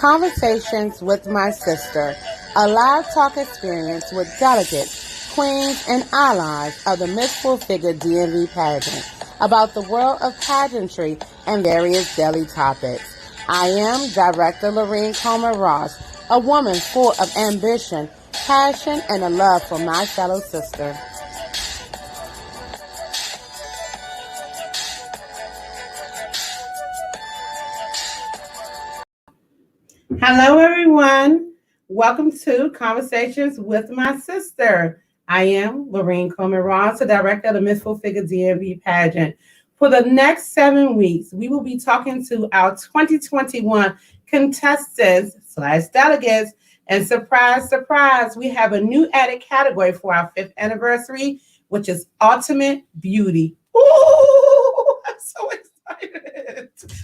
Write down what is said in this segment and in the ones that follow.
Conversations with My Sister, a live talk experience with delegates, queens, and allies of the Miss Full Figure DMV pageant about the world of pageantry and various daily topics. I am Director Lorene Comer-Ross, a woman full of ambition, passion, and a love for my fellow sister. Hello, everyone. Welcome to Conversations with My Sister. I am Lorene Comer-Ross, the director of the Miss Full Figure DMV pageant. For the next 7 weeks, we will be talking to our 2021 contestants / delegates. And surprise, surprise, we have a new added category for our 5th anniversary, which is Ultimate Beauty. Ooh, I'm so excited.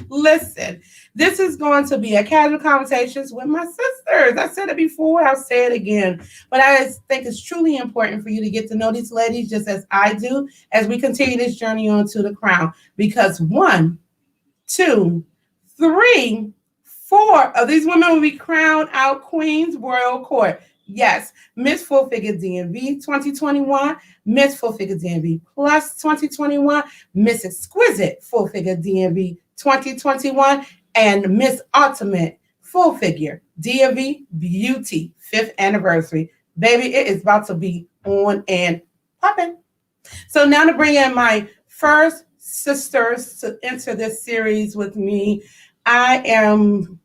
Listen, this is going to be a casual conversations with my sisters. I said it before, I'll say it again. But I think it's truly important for you to get to know these ladies just as I do as we continue this journey on to the crown. Because 1, 2, 3, 4 of these women will be crowned out Queens Royal Court. Yes, Miss Full Figure DMV 2021, Miss Full Figure DMV Plus 2021, Miss Exquisite Full Figure DMV 2021, and Miss Ultimate Full Figure DMV Beauty 5th anniversary. Baby, it is about to be on and popping. So now to bring in my first sisters to enter this series with me, I am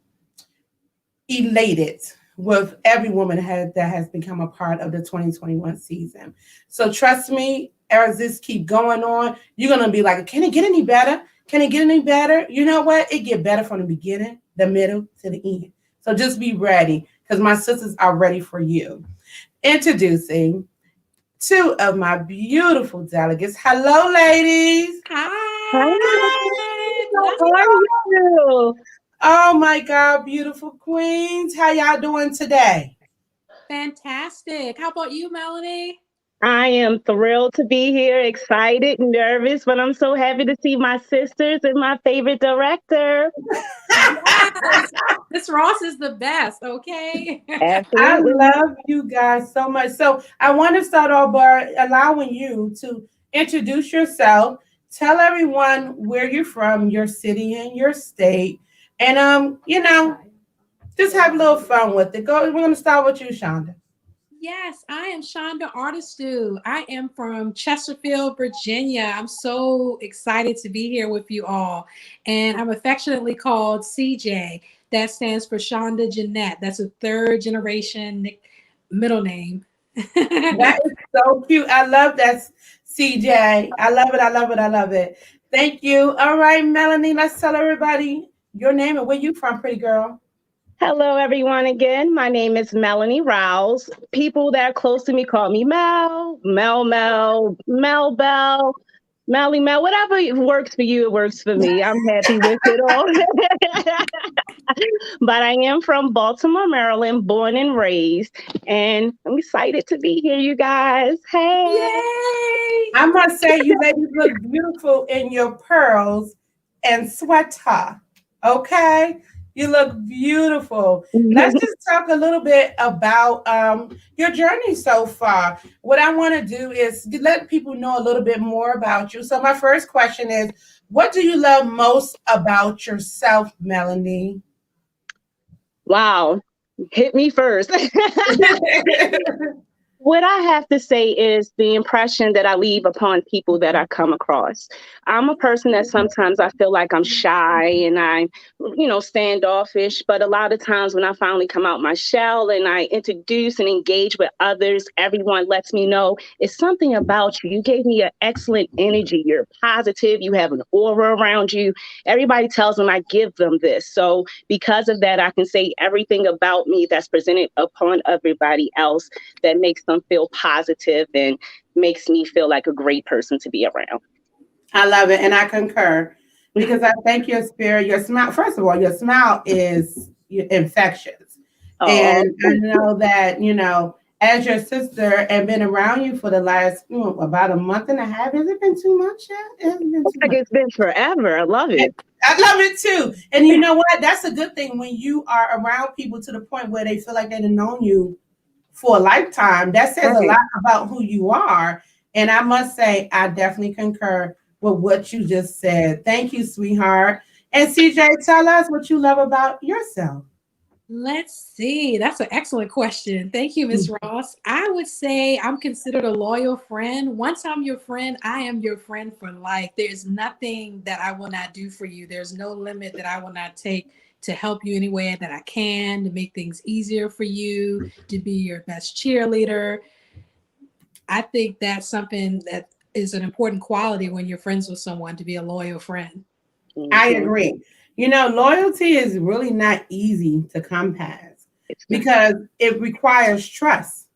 elated with every woman that has become a part of the 2021 season. So trust me, as this keep going on, you're going to be like, can it get any better? Can it get any better? You know what? It get better from the beginning, the middle, to the end. So just be ready because my sisters are ready for you. Introducing 2 of my beautiful delegates. Hello, ladies. Hi. How are you? Oh my God, beautiful queens. How y'all doing today? Fantastic. How about you, Melanie? I am thrilled to be here, excited, nervous, but I'm so happy to see my sisters and my favorite director. Yes. Miss Ross is the best, okay? Absolutely. I love you guys so much. So I want to start off by allowing you to introduce yourself, tell everyone where you're from, your city and your state, and just have a little fun with it. We're gonna start with you, Chanda. Yes, I am Chanda Aristud. I am from Chesterfield, Virginia. I'm so excited to be here with you all. And I'm affectionately called CJ. That stands for Chanda Jeanette. That's a 3rd generation middle name. That is so cute. I love that, CJ. I love it. I love it. I love it. Thank you. All right, Melanie, let's tell everybody your name and where you from, pretty girl. Hello, everyone. Again, my name is Melanie Ryles. People that are close to me call me Mel, Bell, Melly Mel. Whatever works for you, it works for me. I'm happy with it all. But I am from Baltimore, Maryland, born and raised. And I'm excited to be here, you guys. Hey. Yay! I must say, you ladies look beautiful in your pearls and sweater. Okay? You look beautiful. Let's just talk a little bit about your journey so far. What I want to do is let people know a little bit more about you. So my first question is, what do you love most about yourself, Melanie? Wow. Hit me first. What I have to say is the impression that I leave upon people that I come across. I'm a person that sometimes I feel like I'm shy and I'm, standoffish. But a lot of times when I finally come out my shell and I introduce and engage with others, everyone lets me know it's something about you. You gave me an excellent energy. You're positive. You have an aura around you. Everybody tells them I give them this. So because of that, I can say everything about me that's presented upon everybody else that makes them feel positive and makes me feel like a great person to be around. I love it. And I concur because I think your spirit, your smile, first of all, your smile is infectious. Oh. And I know that, as your sister and been around you for the last about a month and a half. Has it been 2 months yet? It hasn't been It's too like much. it's been forever. I love it. I love it too. And you know what? That's a good thing when you are around people to the point where they feel like they've known you for a lifetime. That says a Right. lot about who you are. And I must say, I definitely concur with what you just said. Thank you, sweetheart. And CJ, tell us what you love about yourself. Let's see. That's an excellent question. Thank you, Miss Ross. I would say I'm considered a loyal friend. Once I'm your friend, I am your friend for life. There's nothing that I will not do for you. There's no limit that I will not take to help you any way that I can, to make things easier for you, to be your best cheerleader. I think that's something that is an important quality when you're friends with someone, to be a loyal friend. I Mhm. agree. Loyalty is really not easy to come past It's not. because it requires trust.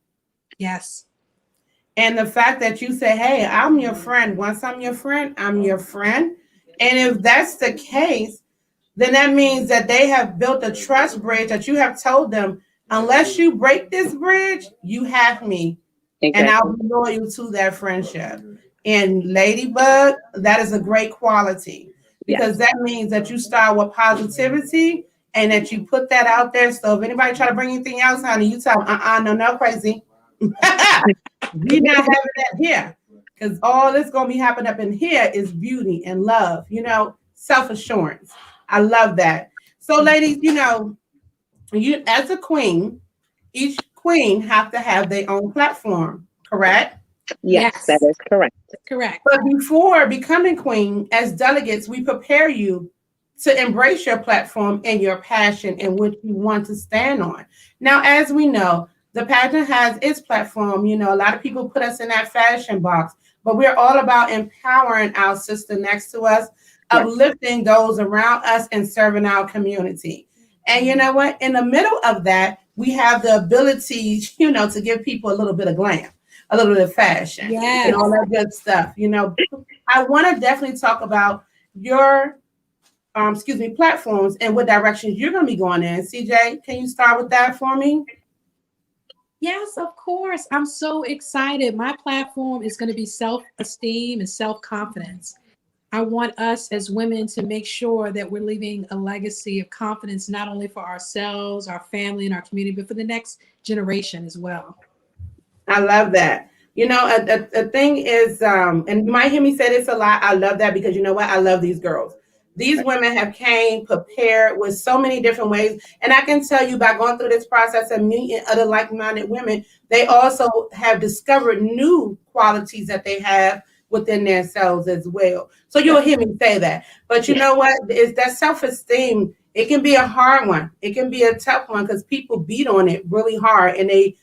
Yes. And the fact that you say, hey, I'm your friend. Once I'm your friend, I'm your friend. And if that's the case, then that means that they have built a trust bridge that you have told them, unless you break this bridge, you have me. And I'll Exactly. be loyal to that friendship. And Ladybug, that is a great quality because Yes. that means that you start with positivity and that you put that out there. So if anybody try to bring anything else, honey, you tell them, no, crazy. We not having that here. Because all that's going to be happening up in here is beauty and love, self-assurance. I love that. So, ladies, you as a queen, each queen have to have their own platform, correct? Yes, that Yes. is correct. Correct. But before becoming queen, as delegates, we prepare you to embrace your platform and your passion and what you want to stand on. Now, as we know, the pageant has its platform. A lot of people put us in that fashion box, but we're all about empowering our sister next to us, Yes. uplifting those around us, and serving our community. And you know what? In the middle of that, we have the ability, to give people a little bit of glam, a little bit of fashion, and Yes. all that good stuff. I want to definitely talk about your platforms and what directions you're going to be going in. CJ, can you start with that for me? Yes, of course. I'm so excited. My platform is going to be self-esteem and self-confidence. I want us as women to make sure that we're leaving a legacy of confidence, not only for ourselves, our family, and our community, but for the next generation as well. I love that. A thing is, and you might hear me say this a lot. I love that because you know what? I love these girls. These women have came prepared with so many different ways. And I can tell you by going through this process and meeting other like-minded women, they also have discovered new qualities that they have within themselves as well. So you'll hear me say that. But you Yeah. know what? Is that self-esteem, it can be a hard one. It can be a tough one because people beat on it really hard and they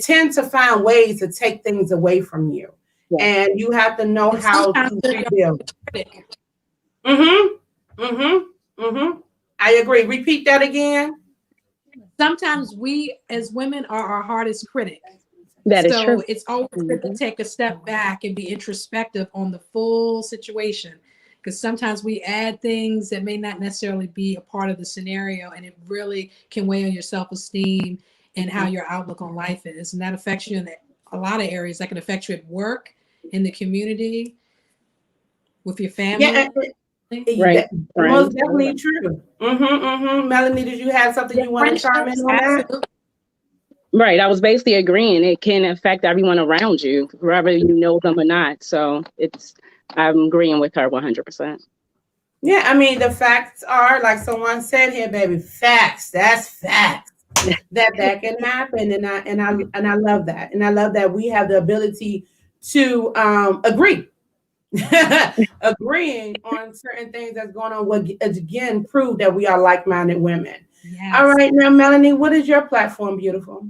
tend to find ways to take things away from you. Yes. And you have to know And how sometimes to they're your rebuild. critic. Mm-hmm. Mm-hmm. Mm-hmm. I agree. Repeat that again. Sometimes we as women are our hardest critic. That is true. So it's always good to Mhm. take a step back and be introspective on the full situation. Because sometimes we add things that may not necessarily be a part of the scenario, and it really can weigh on your self esteem and how your outlook on life is. And that affects you in a lot of areas. That can affect you at work, in the community, with your Yeah, family. Right. most Friends. All definitely that. true. Mm-hmm, mm-hmm. Melanie, did you have something Your you want to chime in friendships, on that? absolutely. Right. I was basically agreeing. It can affect everyone around you, whether you know them or not. So I'm agreeing with her 100%. Yeah, I mean the facts are like someone said here, baby. Facts. That's facts. That can happen, and I love that, and I love that we have the ability to agree, agreeing on certain things that's going on. What again prove that we are like-minded women. All Yes. right, now Melanie, what is your platform, beautiful?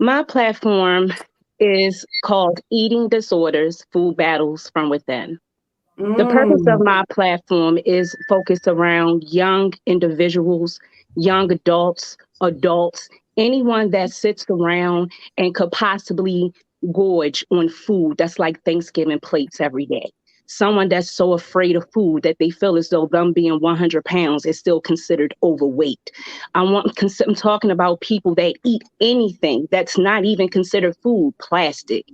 My platform is called Eating Disorders Food Battles from Within. The purpose of Mm. my platform is focused around young individuals, young adults, anyone that sits around and could possibly gorge on food that's like Thanksgiving plates every day. someone that's so afraid of food that they feel as though them being 100 pounds is still considered overweight. I'm talking about people that eat anything that's not even considered food, plastic,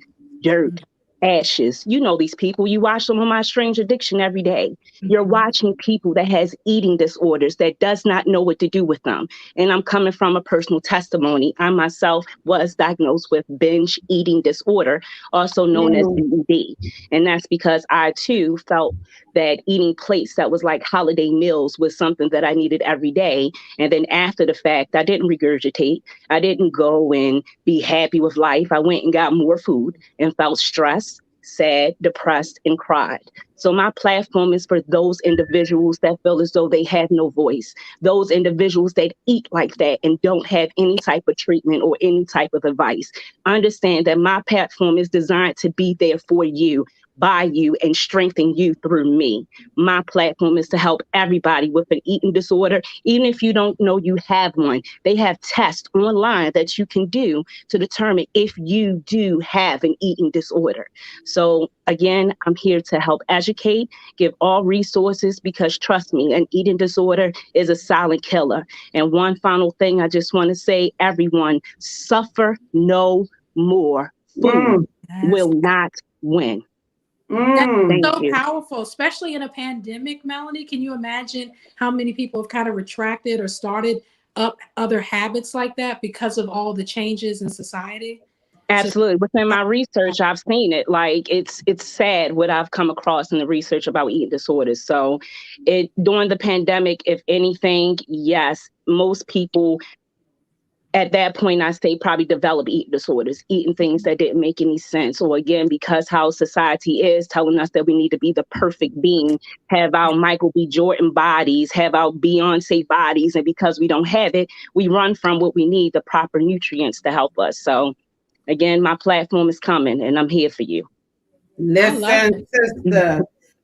dirt, ashes. You know these people. You watch some of my Strange Addiction every day. You're watching people that has eating disorders that does not know what to do with them. And I'm coming from a personal testimony. I myself was diagnosed with binge eating disorder, also known as BED. And that's because I too felt that eating plates that was like holiday meals was something that I needed every day. And then after the fact, I didn't regurgitate. I didn't go and be happy with life. I went and got more food and felt stressed, sad, depressed, and cried. So my platform is for those individuals that feel as though they have no voice, those individuals that eat like that and don't have any type of treatment or any type of advice. Understand that my platform is designed to be there for you, by you, and strengthen you through me. My platform is to help everybody with an eating disorder, even if you don't know you have one. They have tests online that you can do to determine if you do have an eating disorder. So again, I'm here to help educate, give all resources, because trust me, an eating disorder is a silent killer. And one final thing I just want to say, everyone, suffer no more. Food will not win. That's so you. powerful, especially in a pandemic, Melanie. Can you imagine how many people have kind of retracted or started up other habits like that because of all the changes in society? Absolutely. Within my research, I've seen it. Like it's sad what I've come across in the research about eating disorders. So during the pandemic, if anything, yes, most people at that point, I say probably develop eating disorders, eating things that didn't make any sense. Or again, because how society is telling us that we need to be the perfect being, have our Michael B. Jordan bodies, have our Beyonce bodies. And because we don't have it, we run from what we need, the proper nutrients to help us. So again, my platform is coming and I'm here for you. Listen, sister,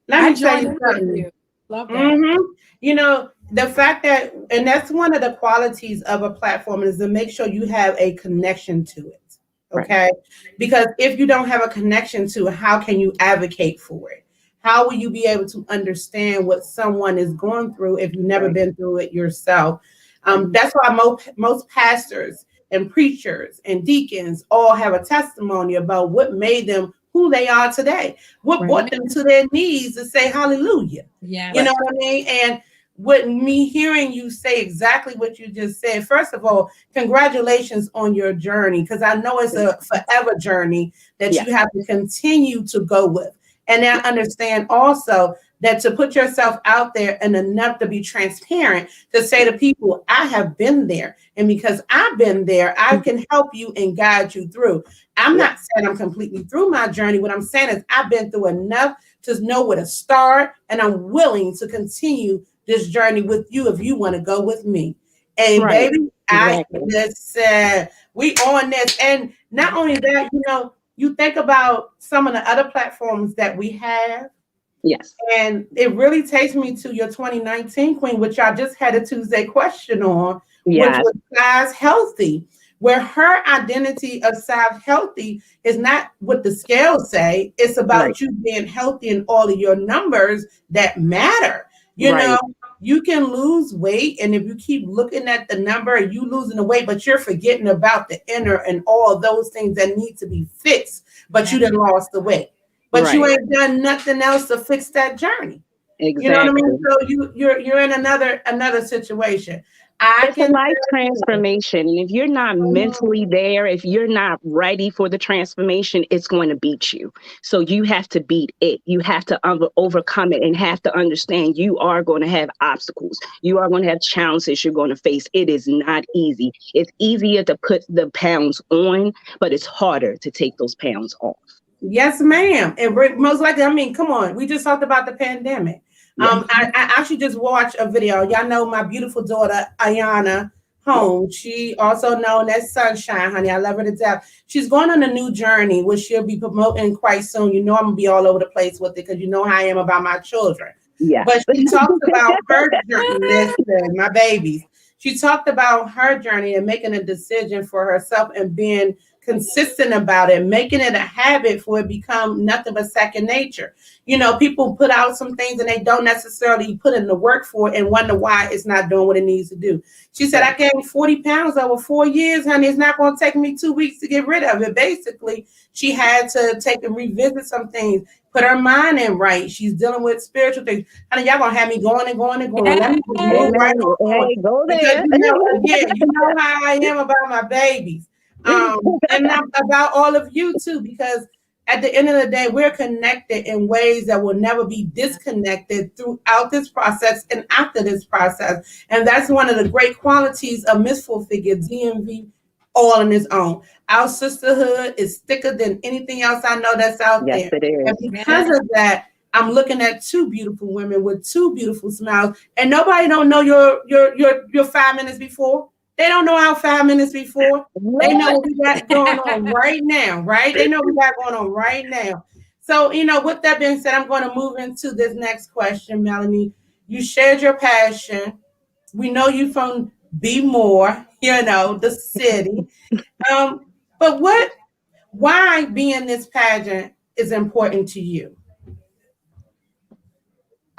let me tell you something. Love that. You know, the fact that, and that's one of the qualities of a platform, is to make sure you have a connection to it. Okay. Right. Because if you don't have a connection to it, how can you advocate for it? How will you be able to understand what someone is going through if you've never been through it yourself? That's why most pastors and preachers and deacons all have a testimony about what made them who they are today, what brought them to their knees to say hallelujah. Yeah, you know what I mean? And with me hearing you say exactly what you just said, first of all, congratulations on your journey, because I know it's a forever journey that you have to continue to go with. And I understand also that to put yourself out there and enough to be transparent to say to people, I have been there. And because I've been there, I can help you and guide you through. I'm not saying I'm completely through my journey. What I'm saying is I've been through enough to know where to start. And I'm willing to continue this journey with you if you want to go with me. And baby, listen, we on this. And not only that, you know, you think about some of the other platforms that we have. Yes. And it really takes me to your 2019 queen, which I just had a Tuesday question on, which was size healthy, where her identity of size healthy is not what the scales say. It's about you being healthy in all of your numbers that matter. You know, you can lose weight. And if you keep looking at the number, you losing the weight, but you're forgetting about the inner and all those things that need to be fixed, but you done lost the weight. But you ain't done nothing else to fix that journey. Exactly. You know what I mean? So you're in another situation. It's a life transformation. And if you're not mentally there, if you're not ready for the transformation, it's going to beat you. So you have to beat it. You have to overcome it and have to understand you are going to have obstacles. You are going to have challenges you're going to face. It is not easy. It's easier to put the pounds on, but it's harder to take those pounds off. Yes, ma'am. And most likely, I mean, come on. We just talked about the pandemic. I actually just watched a video. Y'all know my beautiful daughter, Ayana Holmes. She also known as Sunshine, honey. I love her to death. She's going on a new journey, which she'll be promoting quite soon. You know, I'm going to be all over the place with it because you know how I am about my children. Yeah. But she talks about her journey. Listen, my babies. She talked about her journey and making a decision for herself and being consistent about it, making it a habit for it become nothing but second nature. People put out some things and they don't necessarily put in the work for it and wonder why it's not doing what it needs to do. She said, I gained 40 pounds over 4 years, honey. It's not going to take me 2 weeks to get rid of it. Basically, she had to take and revisit some things, put her mind in right. She's dealing with spiritual things. Honey, y'all going to have me going and going and going. Let me just move right on. Hey, go Because, there. you know how I am about my babies. And about all of you too, because at the end of the day, we're connected in ways that will never be disconnected throughout this process and after this process. And that's one of the great qualities of Miss Full Figure DMV all on its own. Our sisterhood is thicker than anything else I know that's out Yes, there. it is. And because of that, I'm looking at two beautiful women with two beautiful smiles, and nobody don't know your 5 minutes before. They don't know our 5 minutes before. They know what we got going on right now, right? They know what we got going on right now. So, with that being said, I'm going to move into this next question, Melanie. You shared your passion. We know you from Be More, the city. But why being this pageant is important to you?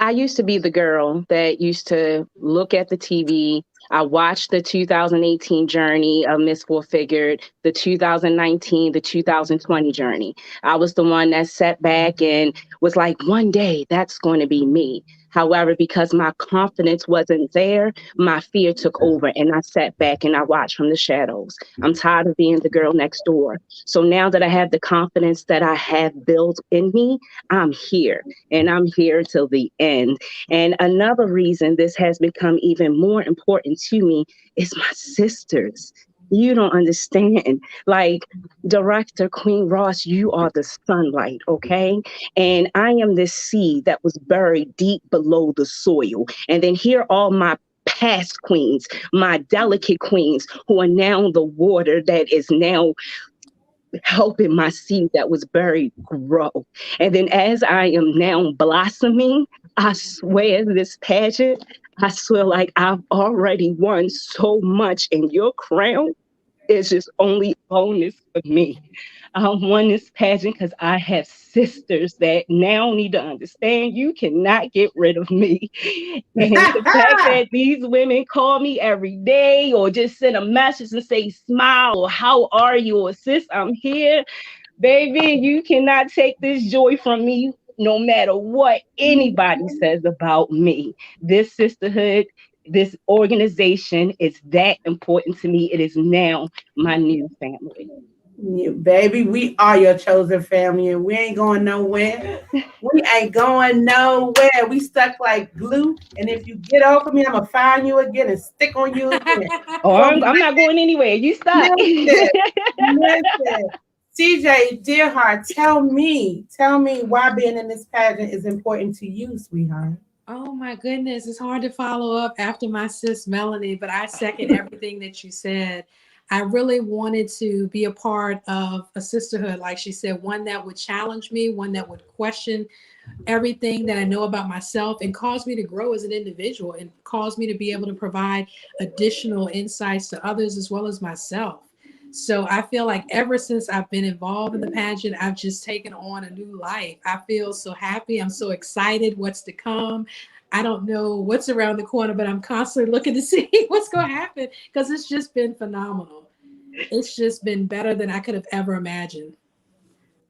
I used to be the girl that used to look at the TV. I watched the 2018 journey of Miss Full Figured, the 2019, the 2020 journey. I was the one that sat back and was like, one day that's going to be me. However, because my confidence wasn't there, my fear took over and I sat back and I watched from the shadows. I'm tired of being the girl next door. So now that I have the confidence that I have built in me, I'm here and I'm here till the end. And another reason this has become even more important to me is my sisters. You don't understand. Like Director Queen Ross, you are the sunlight, okay? And I am this seed that was buried deep below the soil. And then here are my past queens, my delicate queens, who are now the water that is now helping my seed that was buried grow. And then as I am now blossoming, I swear this pageant, I swear like I've already won so much, and your crown is just only bonus for me. I won this pageant because I have sisters that now need to understand you cannot get rid of me. And the fact that these women call me every day or just send a message and say, smile, or how are you, or sis, I'm here. Baby, you cannot take this joy from me no matter what anybody says about me. This sisterhood, this organization is that important to me. It is now my new family. Baby, we are your chosen family and we ain't going nowhere. We ain't going nowhere. We stuck like glue. And if you get off of me, I'm going to find you again and stick on you again. Oh, I'm not going anywhere. You stop. Listen. CJ, dear heart, tell me why being in this pageant is important to you, sweetheart. Oh my goodness, it's hard to follow up after my sis Melanie, but I second everything that you said. I really wanted to be a part of a sisterhood, like she said, one that would challenge me, one that would question everything that I know about myself and cause me to grow as an individual and cause me to be able to provide additional insights to others as well as myself. So I feel like ever since I've been involved in the pageant, I've just taken on a new life. I feel so happy. I'm so excited what's to come. I don't know what's around the corner, but I'm constantly looking to see what's going to happen because it's just been phenomenal. It's just been better than I could have ever imagined.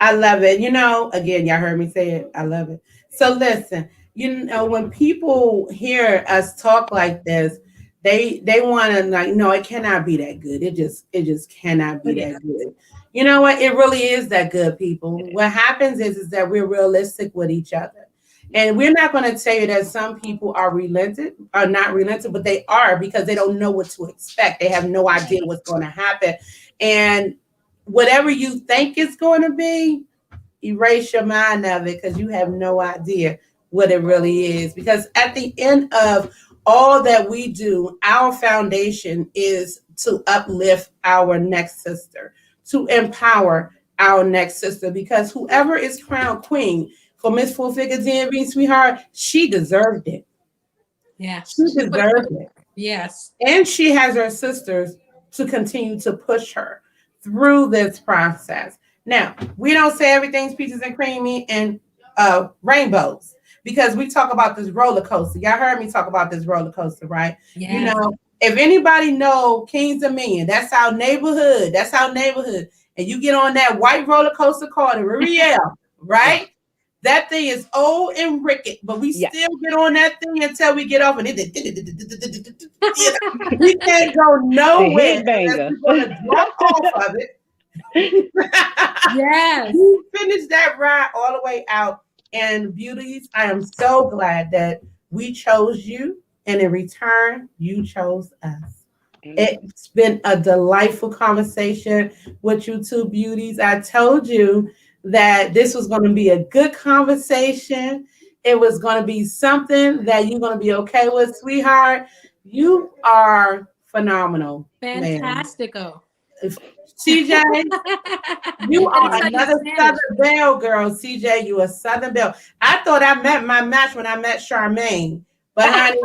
I love it. Again, y'all heard me say it. I love it. So listen, when people hear us talk like this, they want to like, no, it cannot be that good. It just cannot be that good. You know what? It really is that good, people. What happens is that we're realistic with each other. And we're not going to tell you that some people are not relented, but they are because they don't know what to expect. They have no idea what's going to happen. And whatever you think it's going to be, erase your mind of it because you have no idea what it really is. Because at the end of all that we do, our foundation is to uplift our next sister, to empower our next sister, because whoever is crowned queen for Miss Full Figure DMV, sweetheart, she deserved it. Yeah. She deserved it. Yes. And she has her sisters to continue to push her through this process. Now, we don't say everything's peaches and creamy and rainbows because we talk about this roller coaster. Y'all heard me talk about this roller coaster, right? Yes. You know, if anybody know Kings of Men, that's our neighborhood. That's our neighborhood. And you get on that white roller coaster called a Riel, right? That thing is old and rickety, but we still get on that thing until we get off, and we can't go nowhere unless we're gonna drop off of it. Yes. We finished that ride all the way out. And beauties, I am so glad that we chose you, and in return, you chose us. It's been a delightful conversation with you two beauties. I told you that this was going to be a good conversation. It was going to be something that you're going to be okay with, sweetheart. You are phenomenal. Fantastico. CJ, you are another Southern Belle girl. CJ, you a Southern Belle. I thought I met my match when I met Charmaine, but honey,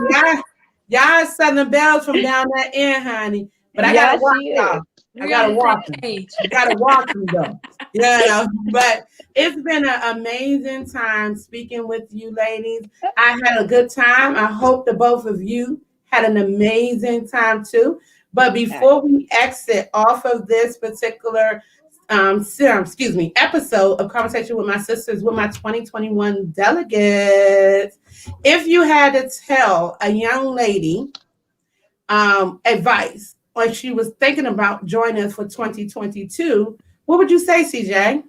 y'all Southern Bells from down that end, honey. But I gotta watch y'all. I gotta watch them. I gotta watch them though. Yeah, but it's been an amazing time speaking with you, ladies. I had a good time. I hope the both of you had an amazing time too. But before we exit off of this particular episode of Conversation with My Sisters with my 2021 delegates, if you had to tell a young lady advice or she was thinking about joining us for 2022, what would you say, CJ?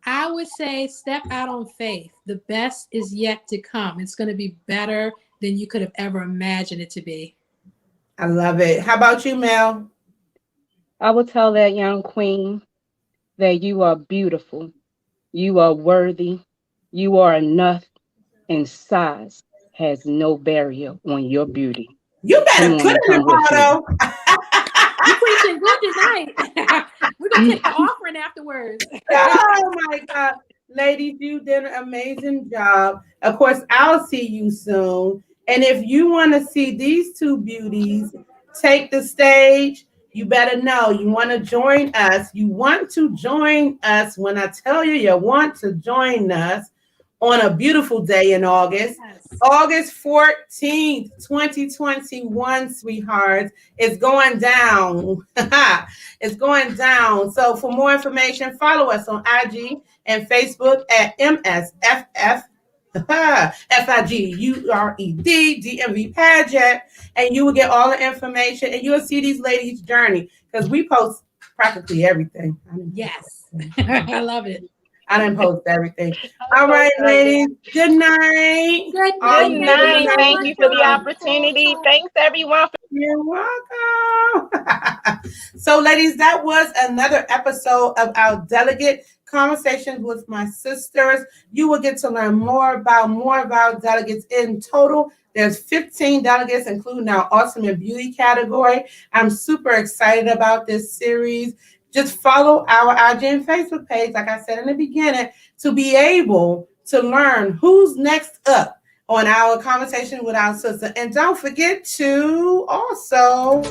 I would say step out on faith. The best is yet to come. It's going to be better than you could have ever imagined it to be. I love it. How about you, Mel? I will tell that young queen that you are beautiful, you are worthy, you are enough, and size has no barrier on your beauty. You better put it in motto. You're preaching good tonight. We're going to take the offering afterwards. Oh, my God. Ladies, you did an amazing job. Of course, I'll see you soon. And if you want to see these two beauties take the stage, you better know you want to join us. You want to join us when I tell you you want to join us on a beautiful day in August. Yes. August 14th, 2021, sweethearts. It's going down. It's going down. So for more information, follow us on IG and Facebook at MSFF. FIGURED DMV pageant, and you will get all the information and you'll see these ladies' journey because we post practically everything. Yes. I love it. I didn't post everything. All right, ladies. Good night. Good night. Thank you for the opportunity. Thanks, everyone. You're welcome. So, ladies, that was another episode of our Delegate Conversations with My Sisters. You will get to learn more of our delegates in total. There's 15 delegates, including our Awesome and Beauty category. I'm super excited about this series. Just follow our IG and Facebook page, like I said in the beginning, to be able to learn who's next up on our Conversation with Our Sister. And don't forget to also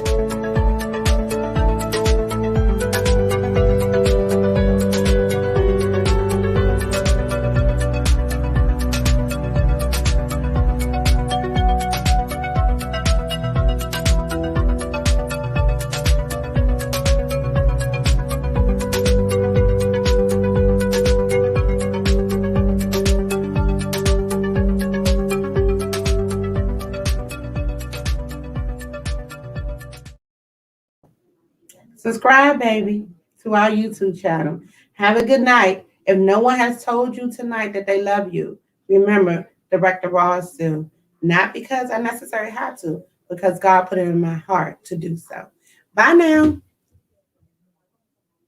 subscribe, baby, to our YouTube channel. Have a good night. If no one has told you tonight that they love you, remember, direct the Ryles to. Not because I necessarily had to, because God put it in my heart to do so. Bye now.